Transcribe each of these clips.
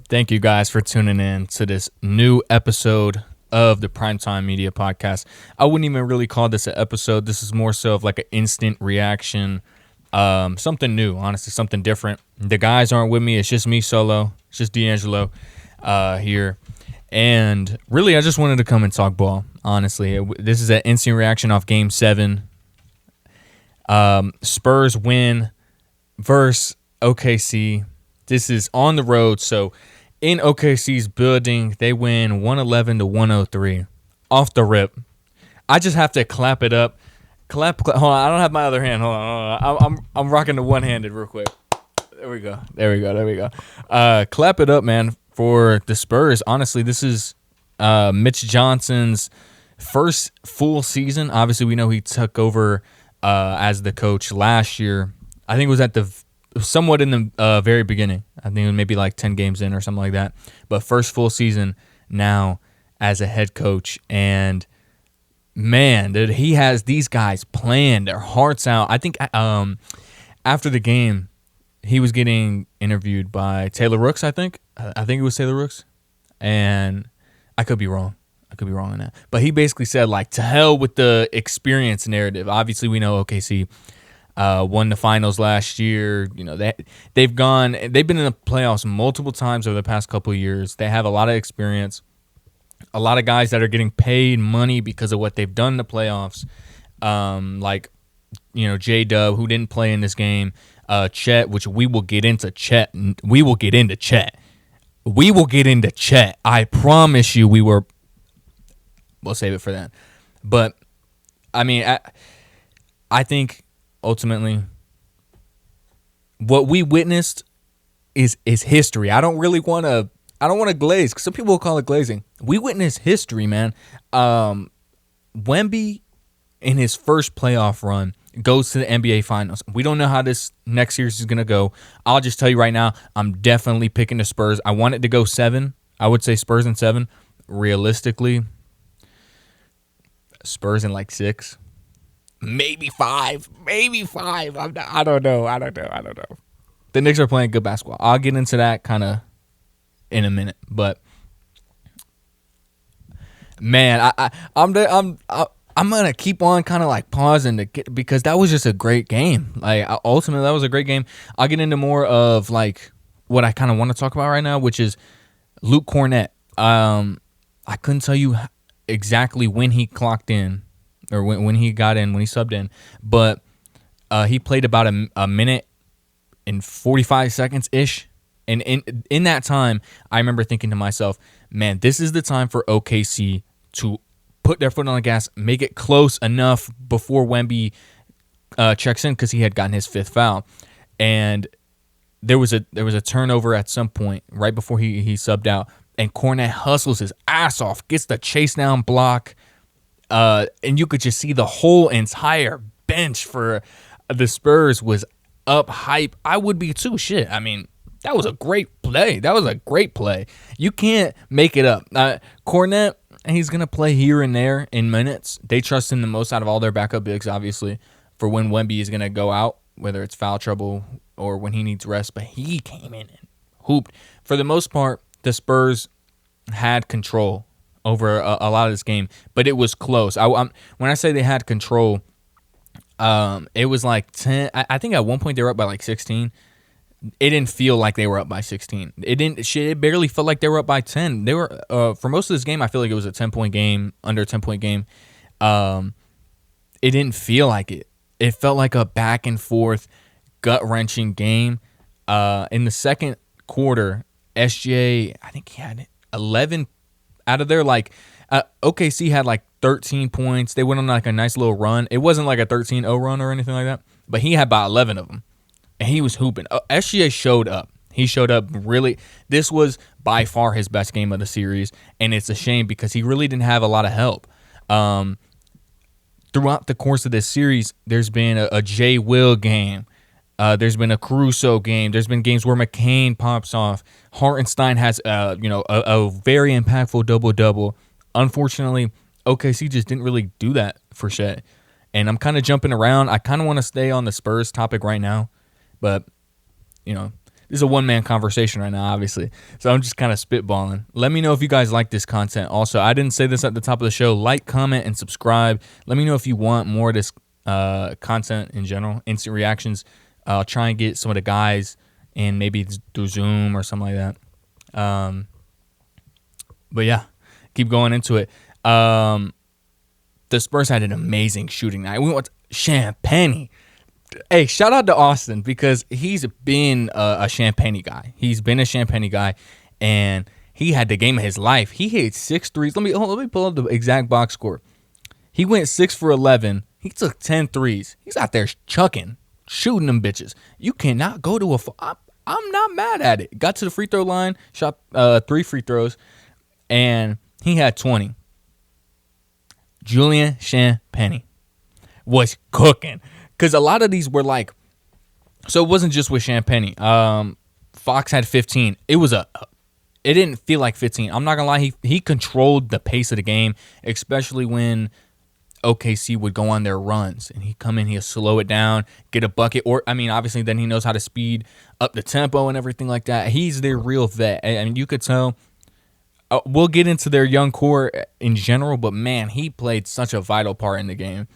Thank you guys for tuning in to this new episode of the Primetime Media Podcast. I wouldn't even really call this an episode. This is more so of like an instant reaction, something new, honestly, something different. The guys aren't with me. It's just me solo. It's just D'Angelo here. And really, I just wanted to come and talk ball, honestly. This is an instant reaction off Game 7. Spurs win versus OKC. This is on the road, so in OKC's building, they win 111-103 off the rip. I just have to clap it up. Clap. Hold on, I don't have my other hand. Hold on. I'm rocking the one-handed real quick. There we go. Clap it up, man, for the Spurs. Honestly, this is Mitch Johnson's first full season. Obviously, we know he took over as the coach last year. I think it was somewhat in the very beginning. I think it was maybe like 10 games in or something like that. But first full season now as a head coach. And, man, dude, he has these guys playing their hearts out. I think after the game, he was getting interviewed by Taylor Rooks, I think. I think it was Taylor Rooks. And I could be wrong. On that. But he basically said, like, to hell with the experience narrative. Obviously, we know OKC won the finals last year. You know, they've been in the playoffs multiple times over the past couple of years. They have a lot of experience, a lot of guys that are getting paid money because of what they've done in the playoffs. Like, you know, J-Dub, who didn't play in this game, Chet, which we will get into Chet. I promise you we'll save it for that. But, I mean, I think ultimately what we witnessed is history. I don't want to glaze, because some people will call it glazing. We witnessed history, man. Wemby, in his first playoff run, goes to the NBA Finals. We don't know how this next series is going to go. I'll just tell you right now, I'm definitely picking the Spurs. I want it to go 7. I would say Spurs in 7. Realistically, Spurs in like 6. Maybe 5. I don't know. The Knicks are playing good basketball. I'll get into that kind of in a minute. But, man, I'm gonna keep on kind of like pausing because that was just a great game. Like, ultimately, that was a great game. I'll get into more of like what I kind of want to talk about right now, which is Luke Cornett. I couldn't tell you exactly when he clocked in or when he got in, when he subbed in, but he played about a minute and 45 seconds ish. And in that time, I remember thinking to myself, man, this is the time for OKC to put their foot on the gas, make it close enough before Wemby checks in, because he had gotten his 5th foul. And there was a turnover at some point right before he subbed out, and Cornett hustles his ass off, gets the chase down block, and you could just see the whole entire bench for the Spurs was up hype. I would be too. Shit, I mean, that was a great play. You can't make it up. Cornett, he's going to play here and there in minutes. They trust him the most out of all their backup bigs, obviously, for when Wemby is going to go out, whether it's foul trouble or when he needs rest. But he came in and hooped. For the most part, the Spurs had control over a lot of this game, but it was close. When I say they had control, it was like 10. I think at one point they were up by like 16. It didn't feel like they were up by 16. It barely felt like they were up by 10. They were for most of this game, I feel like it was a 10-point game, under a 10-point game. It didn't feel like it. It felt like a back and forth, gut-wrenching game. In the second quarter, SGA, I think he had 11 out of their OKC had like 13 points. They went on like a nice little run. It wasn't like a 13-0 run or anything like that, but he had about 11 of them. And he was hooping. SGA showed up. He showed up really. This was by far his best game of the series, and it's a shame because he really didn't have a lot of help. Throughout the course of this series, there's been a Jay Will game. There's been a Caruso game. There's been games where McCain pops off. Hartenstein has a very impactful double-double. Unfortunately, OKC just didn't really do that for Shea. And I'm kind of jumping around. I kind of want to stay on the Spurs topic right now. But, This is a one-man conversation right now, obviously. So I'm just kind of spitballing. Let me know if you guys like this content. Also, I didn't say this at the top of the show. Like, comment, and subscribe. Let me know if you want more of this content in general, instant reactions. I'll try and get some of the guys in maybe through Zoom or something like that. But yeah, keep going into it. The Spurs had an amazing shooting night. We went to Champagne. Hey, shout out to Austin because he's been a Champagne guy. He's been a Champagne guy, and he had the game of his life. He hit 6 threes. Let me pull up the exact box score. He went 6 for 11. He took 10 threes. He's out there chucking, shooting them bitches. You cannot go to I'm not mad at it. Got to the free throw line, shot 3 free throws, and he had 20. Julian Champagne was cooking. Because a lot of these were like, so it wasn't just with Champagne. Fox had 15. It didn't feel like 15. I'm not going to lie. He controlled the pace of the game, especially when OKC would go on their runs. And he'd come in, he'd slow it down, get a bucket. Obviously, then he knows how to speed up the tempo and everything like that. He's their real vet. I mean, you could tell. We'll get into their young core in general, but man, he played such a vital part in the game.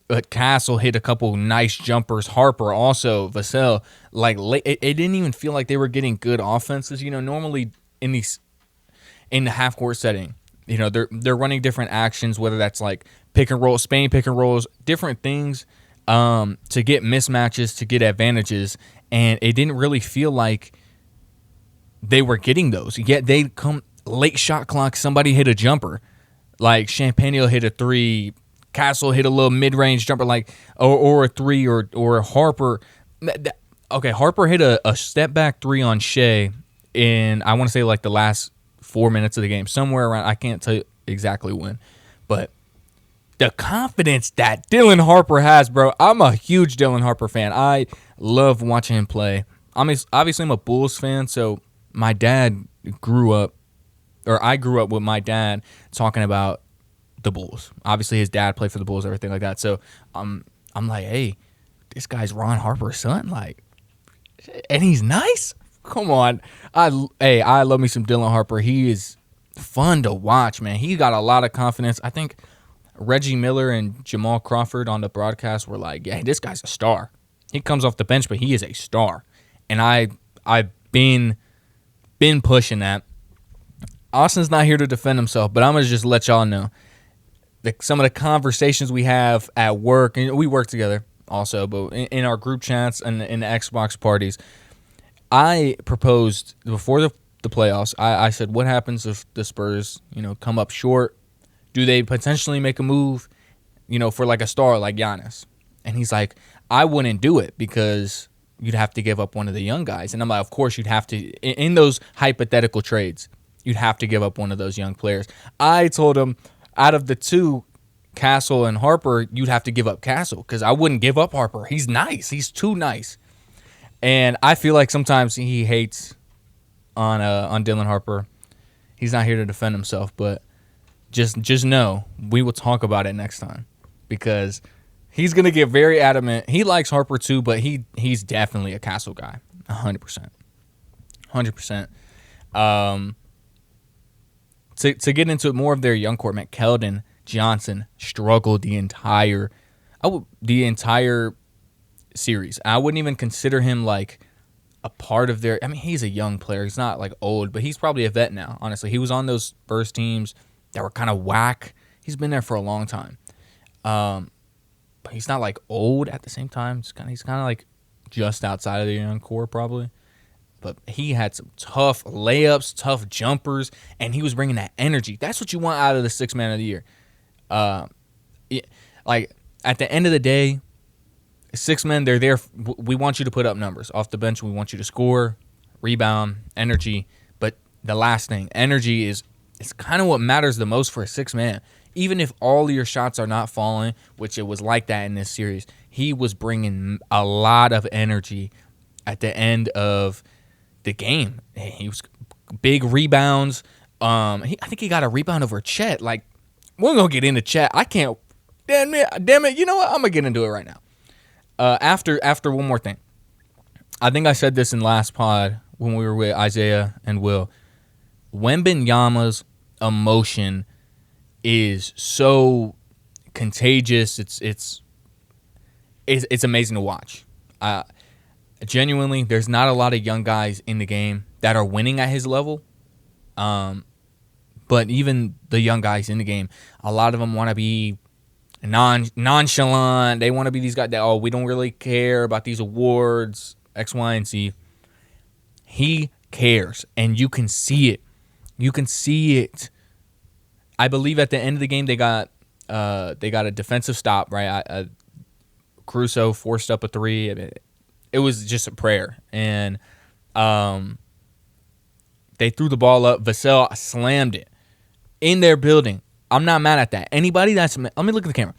But Castle hit a couple nice jumpers. Harper also, Vassell. It didn't even feel like they were getting good offenses. Normally in the half court setting, they're running different actions, whether that's like pick and roll, Spain pick and rolls, different things to get mismatches, to get advantages, and it didn't really feel like they were getting those. Yet they come late shot clock, somebody hit a jumper, like Champagne hit a 3. Castle hit a little mid-range jumper, or a 3, or Harper. Okay, Harper hit a step-back 3 on Shea in, I want to say, the last 4 minutes of the game. Somewhere around, I can't tell you exactly when. But the confidence that Dylan Harper has, bro. I'm a huge Dylan Harper fan. I love watching him play. Obviously, I'm a Bulls fan, so my dad I grew up with my dad talking about the Bulls. Obviously, his dad played for the Bulls, everything like that. So I'm like, hey, this guy's Ron Harper's son, and he's nice. Come on, I love me some Dylan Harper. He is fun to watch, man. He got a lot of confidence. I think Reggie Miller and Jamal Crawford on the broadcast were like, yeah, this guy's a star. He comes off the bench, but he is a star. And I've been pushing that. Austin's not here to defend himself, but I'm gonna just let y'all know. Some of the conversations we have at work, and we work together also, but in our group chats and in the Xbox parties, I proposed before the playoffs, I said, what happens if the Spurs, come up short? Do they potentially make a move, for a star like Giannis? And he's like, I wouldn't do it because you'd have to give up one of the young guys. And I'm like, of course you'd have to, in those hypothetical trades, you'd have to give up one of those young players. I told him, out of the two, Castle and Harper, you'd have to give up Castle because I wouldn't give up Harper. He's nice. He's too nice. And I feel like sometimes he hates on Dylan Harper. He's not here to defend himself, but just know we will talk about it next time because he's going to get very adamant. He likes Harper too, but he's definitely a Castle guy, 100%. 100%. To get into more of their young core, man, Keldon Johnson struggled the entire series. I wouldn't even consider him a part of their. He's a young player. He's not old, but he's probably a vet now. Honestly, he was on those first teams that were kind of whack. He's been there for a long time, but he's not old at the same time. He's kind of just outside of the young core probably. But he had some tough layups, tough jumpers, and he was bringing that energy. That's what you want out of the sixth man of the year. At the end of the day, six men, they're there. We want you to put up numbers. Off the bench, we want you to score, rebound, energy. But the last thing, energy is kind of what matters the most for a six man. Even if all your shots are not falling, which it was like that in this series, he was bringing a lot of energy at the end of the game. He was big rebounds. I think he got a rebound over Chet. We're gonna get into Chet. I can't. Damn it. You know what? I'm gonna get into it right now. After one more thing, I think I said this in last pod when we were with Isaiah and Will. Wembanyama's emotion is so contagious. It's amazing to watch. Genuinely, there's not a lot of young guys in the game that are winning at his level. But even the young guys in the game, a lot of them want to be nonchalant. They want to be these guys that, we don't really care about these awards, X, Y, and Z. He cares, and you can see it. You can see it. I believe at the end of the game they got a defensive stop, right? Caruso forced up a three. It was just a prayer, and they threw the ball up. Vassell slammed it in their building. I'm not mad at that. Let me look at the camera.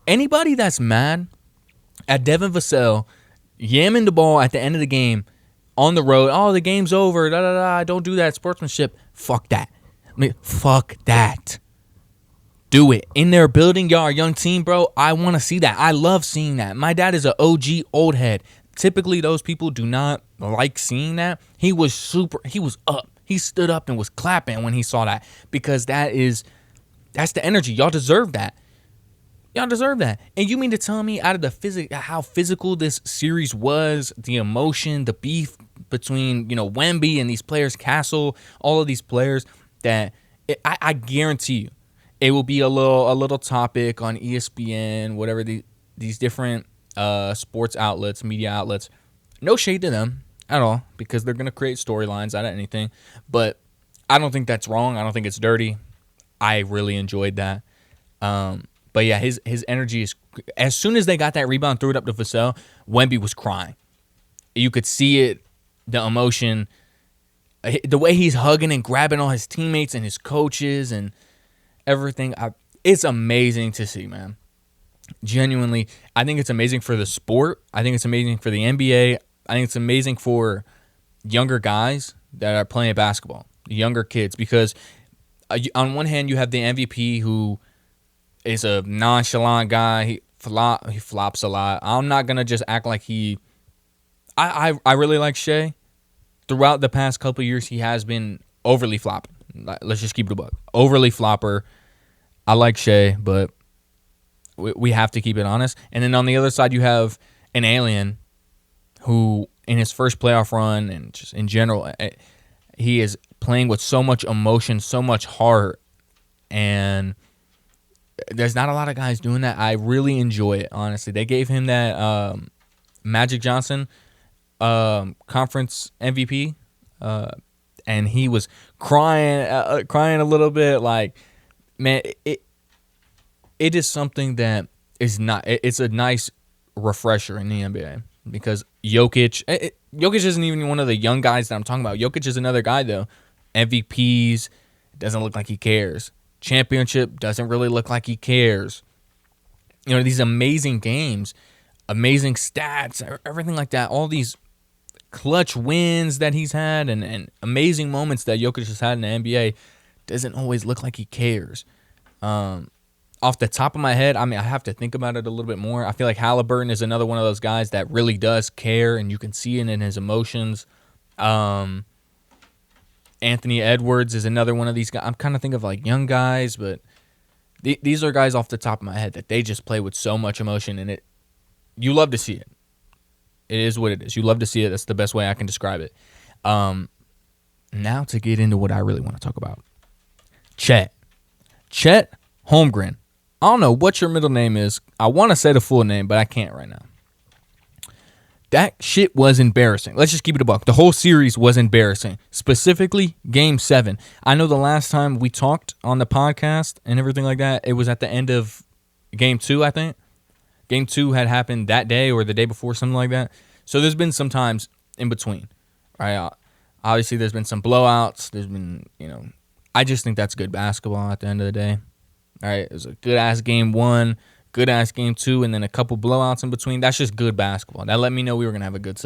Anybody that's mad at Devin Vassell yamming the ball at the end of the game on the road, the game's over, don't do that, sportsmanship. Fuck that. Fuck that. Do it. In their building, y'all are a young team, bro. I want to see that. I love seeing that. My dad is an OG old head. Typically, those people do not like seeing that. He was up. He stood up and was clapping when he saw that, because that's the energy. Y'all deserve that. Y'all deserve that. And you mean to tell me out of how physical this series was, the emotion, the beef between, Wemby and these players, Castle, all of these players, that I guarantee you it will be a little topic on ESPN, whatever these different sports outlets, media outlets. No shade to them at all, because they're going to create storylines out of anything. But I don't think that's wrong. I don't think it's dirty. I really enjoyed that. But yeah, his energy is. As soon as they got that rebound, threw it up to Vassell, Wemby was crying. You could see it, the emotion, the way he's hugging and grabbing all his teammates and his coaches and everything. It's amazing to see, man. Genuinely, I think it's amazing for the sport. I think it's amazing for the NBA. I think it's amazing for younger guys that are playing basketball, younger kids, because on one hand, you have the MVP who is a nonchalant guy. He flops a lot. I'm not going to just act like I really like Shea. Throughout the past couple of years, he has been overly flopping. Let's just keep it a buck. Overly flopper. I like Shea, but we have to keep it honest. And then on the other side, you have an alien who, in his first playoff run and just in general, he is playing with so much emotion, so much heart, and there's not a lot of guys doing that. I really enjoy it, honestly. They gave him that Magic Johnson conference MVP, and he was crying a little bit. Like, man, it is something that is not. It's a nice refresher in the NBA, because Jokic isn't even one of the young guys that I'm talking about. Jokic is another guy, though. MVPs, doesn't look like he cares. Championship, doesn't really look like he cares. These amazing games, amazing stats, everything like that. All these clutch wins that he's had and amazing moments that Jokic has had in the NBA, doesn't always look like he cares. Off the top of my head, I have to think about it a little bit more. I feel like Halliburton is another one of those guys that really does care, and you can see it in his emotions. Anthony Edwards is another one of these guys. I'm kind of thinking of like young guys, but these are guys off the top of my head that they just play with so much emotion, and you love to see it. It is what it is. You love to see it. That's the best way I can describe it. Now to get into what I really want to talk about. Chet Holmgren. I don't know what your middle name is. I want to say the full name, but I can't right now. That shit was embarrassing. Let's just keep it a buck. The whole series was embarrassing. Specifically, Game 7. I know the last time we talked on the podcast and everything like that, it was at the end of Game 2, I think. Game 2 had happened that day or the day before, something like that. So there's been some times in between. Right? Obviously, there's been some blowouts. There's been, I just think that's good basketball at the end of the day. All right, it was a good-ass Game 1, good-ass Game 2, and then a couple blowouts in between. That's just good basketball. That let me know we were going to have a good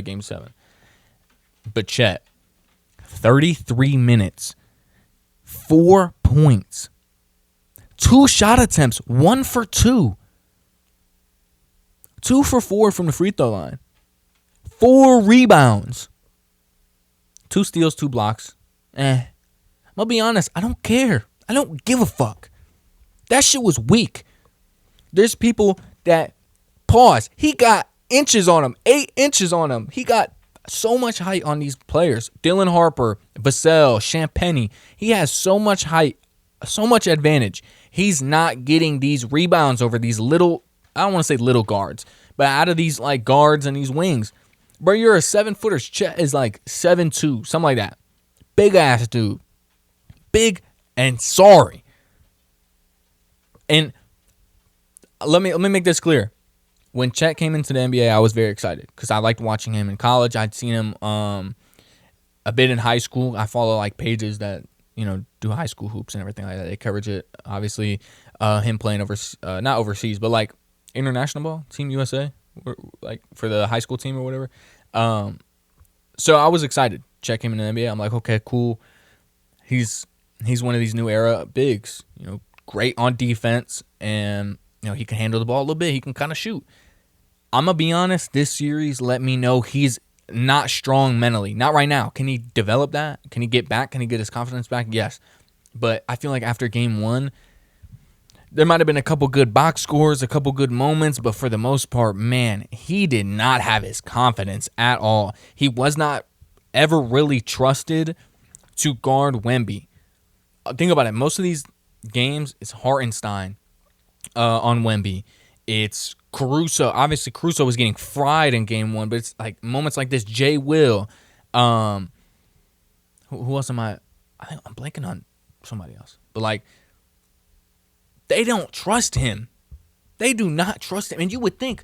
Game 7. But Chet, 33 minutes, 4 points, 2 shot attempts, 1 for 2, 2 for 4 from the free throw line, 4 rebounds. 2 steals, 2 blocks. I'm gonna be honest, I don't care. I don't give a fuck. That shit was weak. There's people that, pause, he got inches on him, 8 inches on him. He got so much height on these players. Dylan Harper, Vassell, Champagnie. He has so much height, so much advantage. He's not getting these rebounds over these little, I don't want to say little guards, but out of these like guards and these wings. Bro, you're a 7-footer. Chet is like 7'2", something like that. Big ass dude. Big and sorry. And let me make this clear. When Chet came into the NBA, I was very excited because I liked watching him in college. I'd seen him a bit in high school. I follow like pages that, you know, do high school hoops and everything like that. They coverage it. Obviously, him playing not overseas, but like international ball, Team USA, like for the high school team or whatever. So I was excited. Chet came into the NBA. I'm like, okay, cool. He's one of these new era bigs. You know, great on defense, and you know he can handle the ball a little bit. He can kind of shoot. I'm gonna be honest. This series let me know he's not strong mentally. Not right now. Can he develop that? Can he get back? Can he get his confidence back? Yes. But I feel like after game 1, there might have been a couple good box scores, a couple good moments, but for the most part, man, he did not have his confidence at all. He was not ever really trusted to guard Wemby. Think about it. Most of these games, it's Hartenstein on Wemby. It's Caruso. Obviously, Caruso was getting fried in game 1, but it's like moments like this. Jay Will. Who else am I think I'm blanking on somebody else. But like, they don't trust him. They do not trust him. And you would think,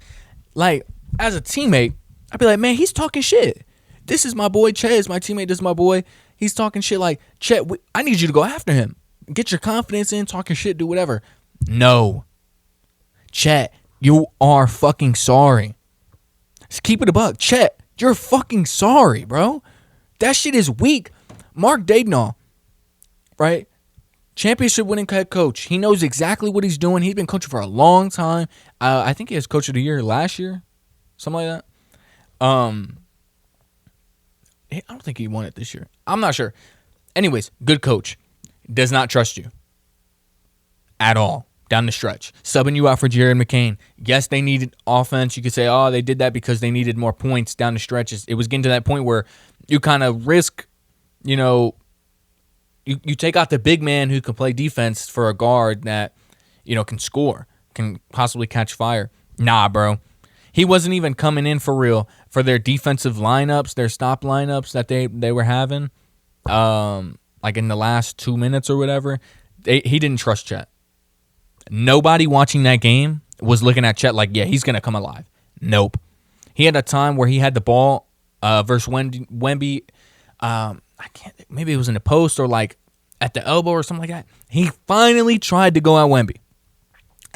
like, as a teammate, I'd be like, man, he's talking shit. This is my boy Chet. Is my teammate. This is my boy. He's talking shit like, Chet, I need you to go after him. Get your confidence in, talking shit, do whatever. No. Chet, you are fucking sorry. Just keep it a buck. Chet, you're fucking sorry, bro. That shit is weak. Mark Daigneault, right? Championship winning head coach. He knows exactly what he's doing. He's been coaching for a long time. I think he has coach of the year last year. Something like that. I don't think he won it this year. I'm not sure. Anyways, good coach. Does not trust you. At all. Down the stretch. Subbing you out for Jared McCain. Yes, they needed offense. You could say, oh, they did that because they needed more points down the stretches. It was getting to that point where you kind of risk, you know, you take out the big man who can play defense for a guard that, you know, can score, can possibly catch fire. Nah, bro. He wasn't even coming in for real for their defensive lineups, their stop lineups that they were having, like in the last 2 minutes or whatever. He didn't trust Chet. Nobody watching that game was looking at Chet like, yeah, he's going to come alive. Nope. He had a time where he had the ball versus Wemby. I can't, maybe it was in the post or like at the elbow or something like that. He finally tried to go at Wemby.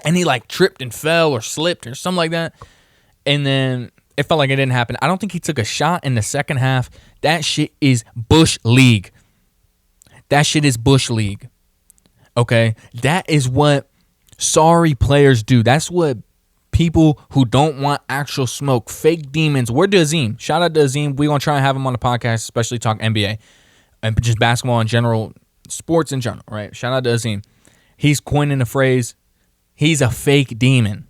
And he like tripped and fell or slipped or something like that. And then it felt like it didn't happen. I don't think he took a shot in the second half. That shit is Bush League. That shit is Bush League. Okay? That is what sorry players do. That's what people who don't want actual smoke, fake demons. We're Azim. Shout out to Azim. We're going to try and have him on the podcast, especially talk NBA and just basketball in general, sports in general, right? Shout out to Azim. He's coining the phrase, he's a fake demon.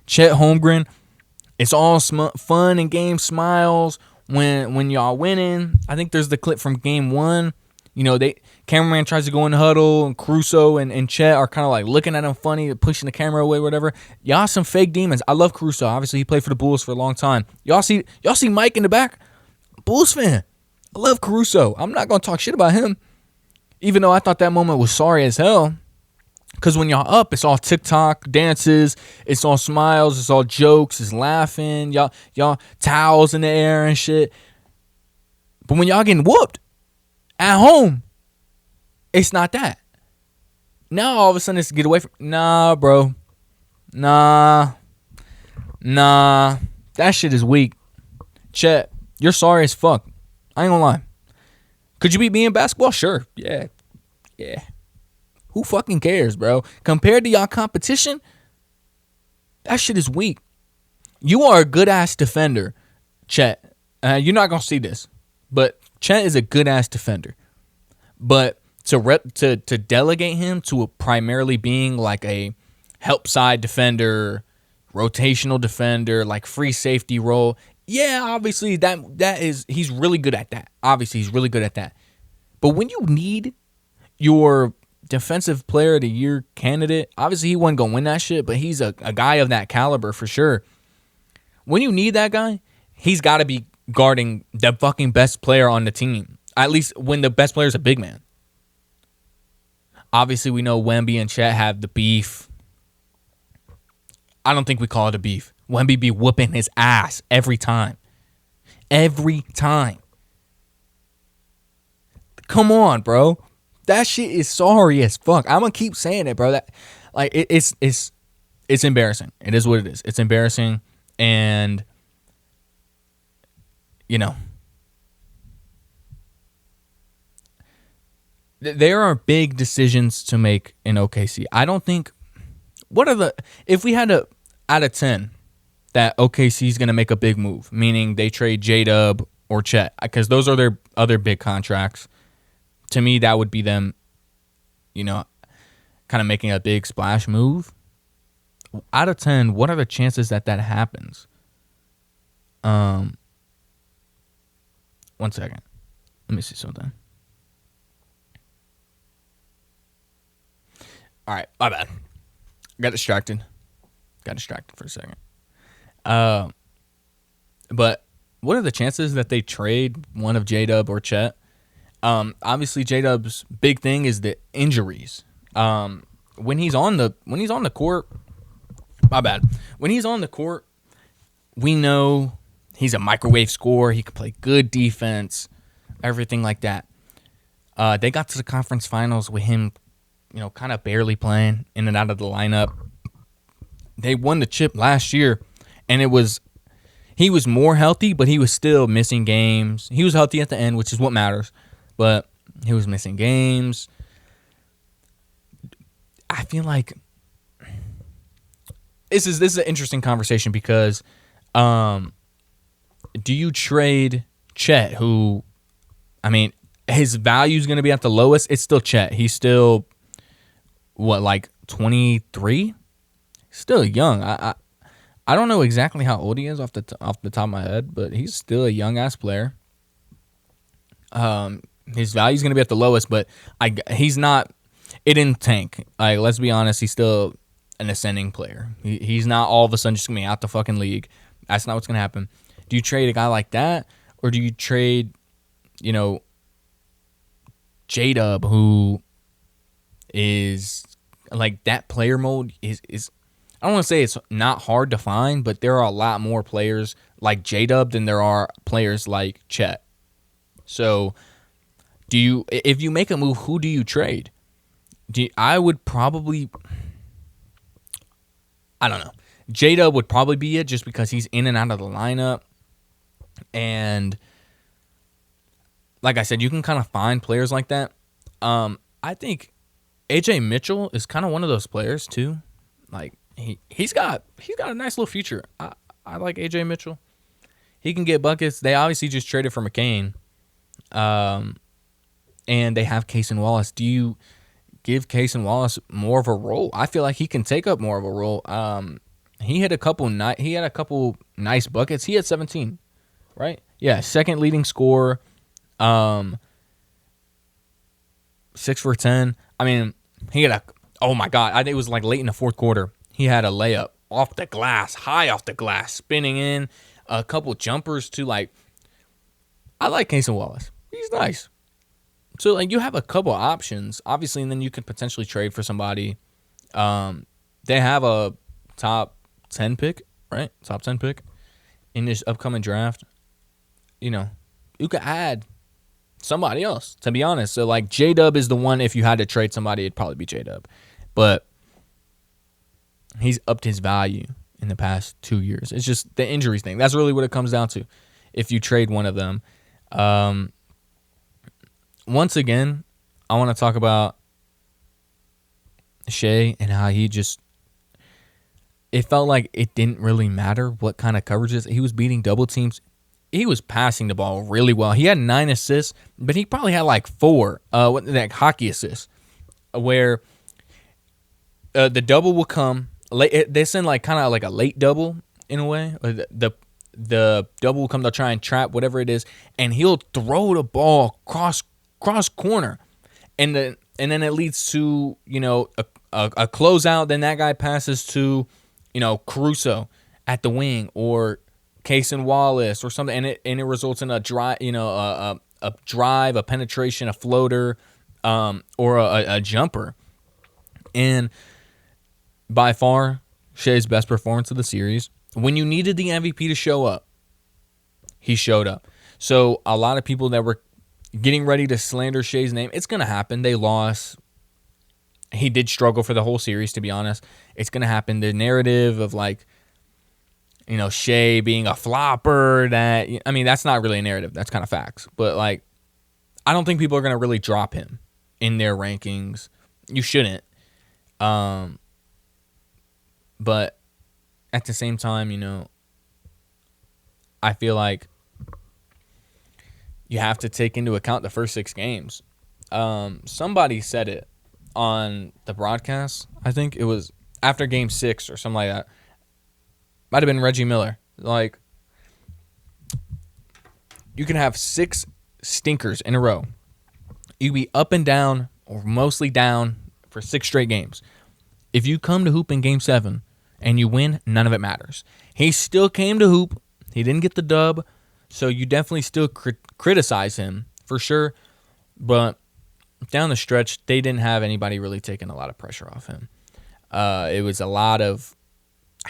Chet Holmgren, it's all fun and game smiles when y'all winning. I think there's the clip from game 1. You know, cameraman tries to go in the huddle, and Caruso and Chet are kind of like looking at him funny, pushing the camera away, whatever. Y'all some fake demons. I love Caruso. Obviously, he played for the Bulls for a long time. Y'all see Mike in the back? Bulls fan. I love Caruso. I'm not going to talk shit about him, even though I thought that moment was sorry as hell. Because when y'all up, it's all TikTok dances, it's all smiles, it's all jokes, it's laughing, y'all towels in the air and shit. But when y'all getting whooped at home, it's not that. Now all of a sudden it's get away from. Nah, bro. Nah. That shit is weak. Chet, you're sorry as fuck. I ain't gonna lie. Could you beat me in basketball? Sure. Yeah. Who fucking cares, bro? Compared to y'all competition, that shit is weak. You are a good-ass defender. Chet, you're not gonna see this, but Chet is a good ass defender. But to delegate him to primarily being like a help side defender, rotational defender, like free safety role. Yeah, obviously that is he's really good at that. Obviously, he's really good at that. But when you need your defensive player of the year candidate, obviously he wasn't gonna win that shit, but he's a guy of that caliber for sure. When you need that guy, he's got to be guarding the fucking best player on the team. At least when the best player is a big man. Obviously, we know Wemby and Chet have the beef. I don't think we call it a beef. Wemby be whooping his ass every time. Every time. Come on, bro. That shit is sorry as fuck. I'm gonna keep saying it, bro. That like it's embarrassing. It is what it is. It's embarrassing, and you know, there are big decisions to make in OKC. I don't think. What are the if we had to out of 10 that OKC is gonna make a big move, meaning they trade J-Dub or Chet, because those are their other big contracts. To me, that would be them, you know, kind of making a big splash move. Out of 10, what are the chances that happens? 1 second. Let me see something. All right, my bad. Got distracted for a second. But what are the chances that they trade one of J-Dub or Chet? Obviously, J-Dub's big thing is the injuries. When he's on the court, my bad. When he's on the court, we know he's a microwave scorer. He can play good defense, everything like that. They got to the conference finals with him, you know, kind of barely playing in and out of the lineup. They won the chip last year, and he was more healthy, but he was still missing games. He was healthy at the end, which is what matters. But he was missing games. I feel like this is an interesting conversation because do you trade Chet, who, I mean, his value is going to be at the lowest? It's still Chet. He's still, what, like 23? Still young. I don't know exactly how old he is off the top of my head, but he's still a young-ass player. His value is going to be at the lowest, but he's not. It didn't tank. Like, let's be honest, he's still an ascending player. He's not all of a sudden just going to be out the fucking league. That's not what's going to happen. Do you trade a guy like that, or do you trade, you know, J-Dub, who is like that player mode is I don't want to say it's not hard to find, but there are a lot more players like J-Dub than there are players like Chet. So, if you make a move, who do you trade? I would probably, I don't know. J-Dub would probably be it just because he's in and out of the lineup. And like I said, you can kind of find players like that. I think AJ Mitchell is kind of one of those players too. Like he's got a nice little future. I like AJ Mitchell. He can get buckets. They obviously just traded for McCain. And they have Case and Wallace. Do you give Case and Wallace more of a role? I feel like he can take up more of a role. He had a couple nice buckets. He had 17, right? Yeah, second leading scorer. 6 for 10. I mean, he had oh my God, I think it was like late in the fourth quarter. He had a layup off the glass, high off the glass, spinning in, a couple jumpers too. Like, I like Case and Wallace. He's nice. So, like, you have a couple options, obviously, and then you could potentially trade for somebody. They have a top 10 pick, right? Top 10 pick in this upcoming draft. You know, you could add somebody else, to be honest. So, like, J-Dub is the one. If you had to trade somebody, it'd probably be J-Dub. But he's upped his value in the past 2 years. It's just the injuries thing. That's really what it comes down to if you trade one of them. Once again, I want to talk about Shea and how he just, it felt like it didn't really matter what kind of coverages. He was beating double teams. he was passing the ball really well. He had 9 assists, but he probably had like 4 like hockey assists, where the double will come late. They send like kind of like a late double in a way. The double will come to try and trap whatever it is, and he'll throw the ball cross corner, and then it leads to a closeout. Then that guy passes to Caruso at the wing or Cason Wallace or something, and it results in a drive, a drive, a penetration, a floater, or a jumper. And by far, Shai's best performance of the series. When you needed the MVP to show up, he showed up. So a lot of people that were getting ready to slander Shai's name, it's going to happen. They lost. He did struggle for the whole series, to be honest. It's going to happen. The narrative of Shai being a flopper, that's not really a narrative. That's kind of facts. But I don't think people are going to really drop him in their rankings. You shouldn't. But at the same time, I feel like you have to take into account the first 6 games. Somebody said it on the broadcast. I think it was after game 6 or something like that. Might have been Reggie Miller. You can have 6 stinkers in a row. You can be up and down or mostly down for 6 straight games. If you come to hoop in game 7 and you win, none of it matters. He still came to hoop. He didn't get the dub, so you definitely still criticize him for sure. But down the stretch, they didn't have anybody really taking a lot of pressure off him. It was a lot of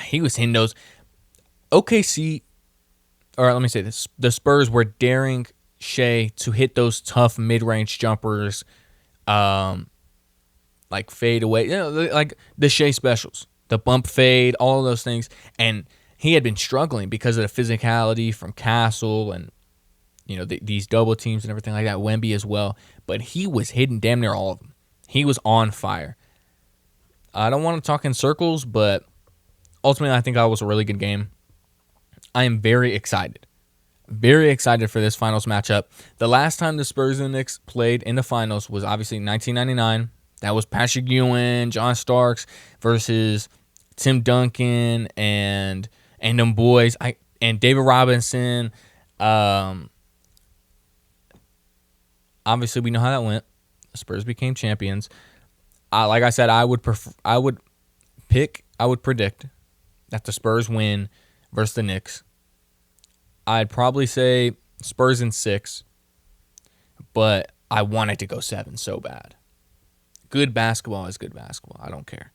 he was hitting those OKC, or let me say this: the Spurs were daring Shai to hit those tough mid-range jumpers, like fade away, like the Shai specials, the bump fade, all of those things. And he had been struggling because of the physicality from Castle and these double teams and everything like that. Wemby as well, but he was hitting damn near all of them. He was on fire. I don't want to talk in circles, but ultimately I think that was a really good game. I am very excited for this finals matchup. The last time the Spurs and the Knicks played in the finals was obviously 1999. That was Patrick Ewing, John Starks versus Tim Duncan and them boys. And David Robinson. Obviously, we know how that went. The Spurs became champions. Like I said, I would predict that the Spurs win versus the Knicks. I'd probably say Spurs in 6, but I want it to go 7 so bad. Good basketball is good basketball. I don't care.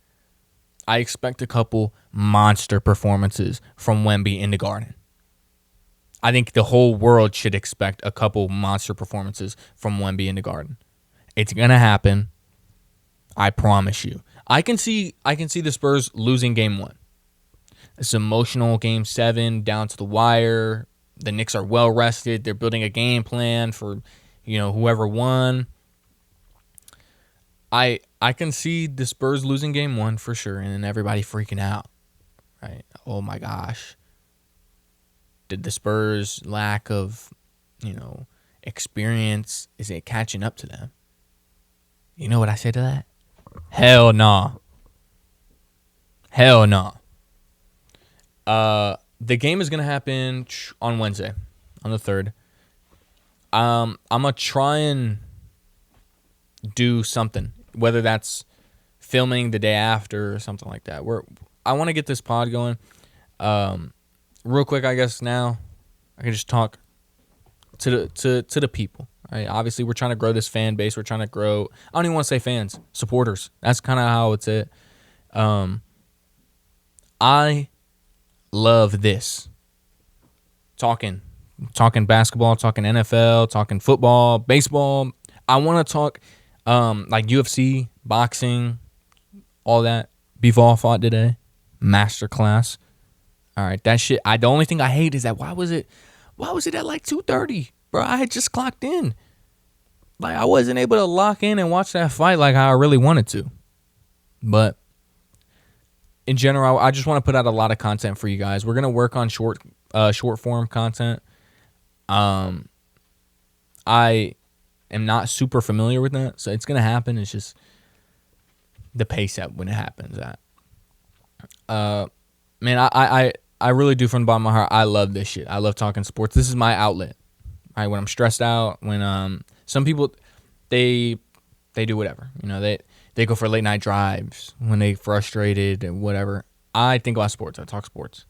I expect a couple monster performances from Wemby in the Garden. I think the whole world should expect a couple monster performances from Wemby in the Garden. It's gonna happen. I promise you. I can see the Spurs losing game 1. It's emotional game 7 down to the wire. The Knicks are well rested. They're building a game plan for whoever won. I can see the Spurs losing game 1 for sure, and then everybody freaking out. Right? Oh my gosh. Did the Spurs' lack of, experience, is it catching up to them? You know what I say to that? Hell no. Hell no. The game is going to happen on Wednesday, on the 3rd. I'm going to try and do something, whether that's filming the day after or something like that. I want to get this pod going. Real quick, I guess now I can just talk to the people. Right? Obviously, we're trying to grow this fan base. We're trying to grow. I don't even want to say fans, supporters. That's kind of how it's it. I love this. Talking basketball, talking NFL, talking football, baseball. I want to talk like UFC, boxing, all that. Bivol fought today. Masterclass. All right, that shit. The only thing I hate is that why was it at like 2:30, bro? I had just clocked in. Like I wasn't able to lock in and watch that fight like how I really wanted to. But in general, I just want to put out a lot of content for you guys. We're gonna work on short form content. I am not super familiar with that, so it's gonna happen. It's just the pace at when it happens at. Man, I really do from the bottom of my heart. I love this shit. I love talking sports. This is my outlet. Right, when I'm stressed out, when some people they do whatever. They go for late night drives when they frustrated and whatever. I think about sports. I talk sports.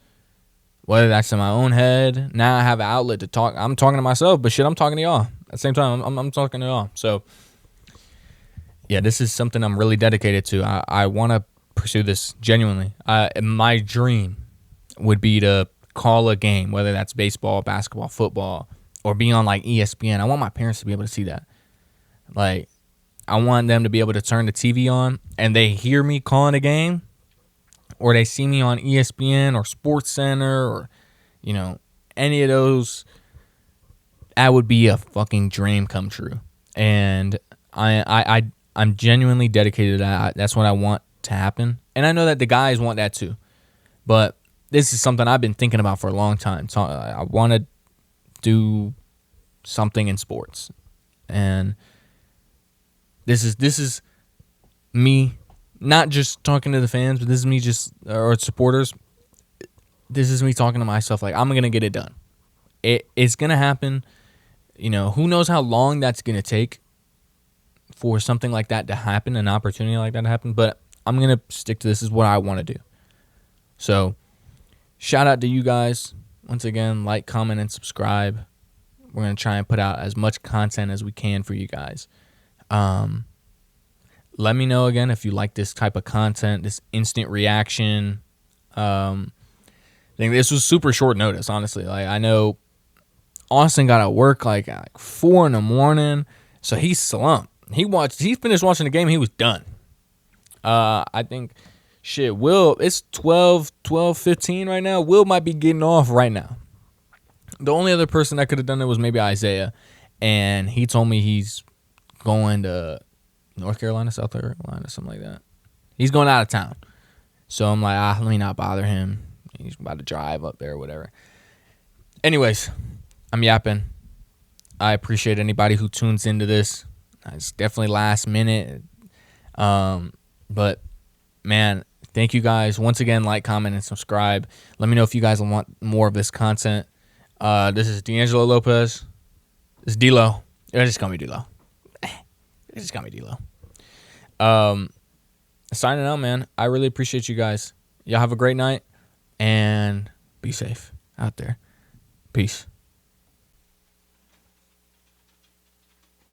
Whether that's in my own head, now I have an outlet to talk. I'm talking to myself, but shit, I'm talking to y'all. At the same time, I'm talking to y'all. So, yeah, this is something I'm really dedicated to. I want to pursue this genuinely. My dream would be to call a game, whether that's baseball, basketball, football, or be on like ESPN. I want my parents to be able to see that. Like, I want them to be able to turn the TV on and they hear me calling a game, or they see me on ESPN or Sports Center or, any of those. That would be a fucking dream come true. And I'm genuinely dedicated to that. That's what I want to happen. And I know that the guys want that too. But this is something I've been thinking about for a long time. So I want to do something in sports. And this is me not just talking to the fans, but this is me or supporters. This is me talking to myself like, I'm going to get it done. It's going to happen. Who knows how long that's going to take for something like that to happen, an opportunity like that to happen, but I'm going to stick to this is what I want to do. So, shout out to you guys. Once again, like, comment, and subscribe. We're going to try and put out as much content as we can for you guys. Let me know again if you like this type of content, this instant reaction. I think this was super short notice, honestly. Like, I know Austin got to work like 4 a.m, so he's slumped. He finished watching the game, he was done. I think Will, it's 12:15 right now. Will might be getting off right now. The only other person that could have done it was maybe Isaiah, and he told me he's going to North Carolina, South Carolina, something like that. He's going out of town. So I'm like, let me not bother him. He's about to drive up there or whatever. Anyways, I'm yapping. I appreciate anybody who tunes into this. It's definitely last minute. But, man, thank you guys. Once again, like, comment, and subscribe. Let me know if you guys want more of this content. This is D'Angelo Lopez. This is D-Lo. Just call me D-Lo. Just call me D-Lo. Signing out, man. I really appreciate you guys. Y'all have a great night, and be safe out there. Peace.